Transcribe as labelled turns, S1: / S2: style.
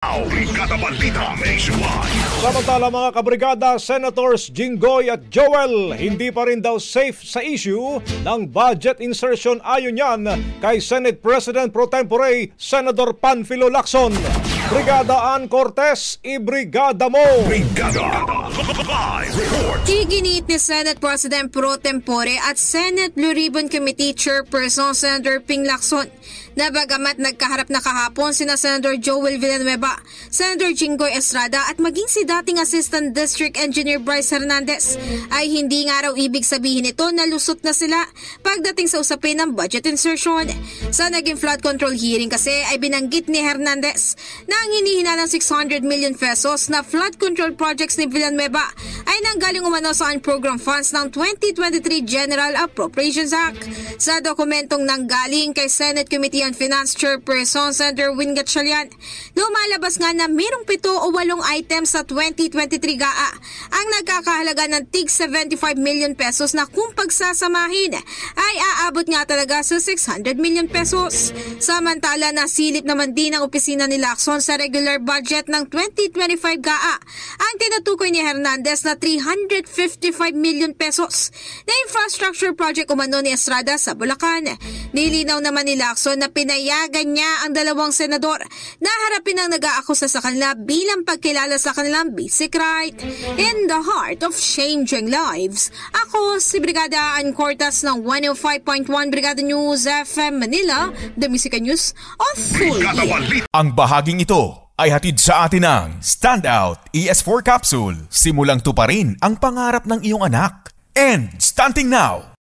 S1: Brigada Balita Nationwide.
S2: Samantala mga kabrigada, Senators Jinggoy at Joel hindi pa rin daw safe sa issue ng budget insertion ayon yan kay Senate President Pro Tempore Senador Panfilo Lacson. Brigada Ann Cortez, ibrigada mo!
S1: Brigada Live Report.
S3: Iginiit ni Senate President Pro Tempore at Senate Blue Ribbon Committee Chairperson Senator Ping Lacson na bagamat nagkaharap na kahapon sina Senator Joel Villanueva, Senator Jinggoy Estrada at maging si dating Assistant District Engineer Bryce Hernandez ay hindi nga raw ibig sabihin ito na lusot na sila pagdating sa usapin ng budget insertion. Sa naging flood control hearing kasi ay binanggit ni Hernandez na ang hinihina ng 600 million pesos na flood control projects ni Villanueva ay nanggaling umano sa program funds ng 2023 General Appropriations Act. Sa dokumentong nanggaling kay Senate Committee on Finance Chairperson Senator Win Gatchalian, lumalabas nga na mayroong 7 o 8 items sa 2023 GAA ang nagkakahalaga ng tig 75 million pesos na kung pagsasamahin ay aabot nga talaga sa 600 million pesos. Samantala nasilip naman din ang opisina ni Lacson sa regular budget ng 2025 GAA ang tinutukoy ni Hernandez na 355 million pesos na infrastructure project umano ni Estrada sa Bulacan. Nilinaw naman ni Lacson na pinayagan niya ang dalawang senador na harapin ang nag-aakusa sa kanila bilang pagkilala sa kanilang basic right. In the heart of changing lives, ako si Brigada Ann Cortez ng 105.1 Brigada News FM Manila, The Music News Authority.
S1: Ang bahaging ito ay hatid sa atin ng Standout ES4 Capsule. Simulang tuparin ang pangarap ng iyong anak. And starting now,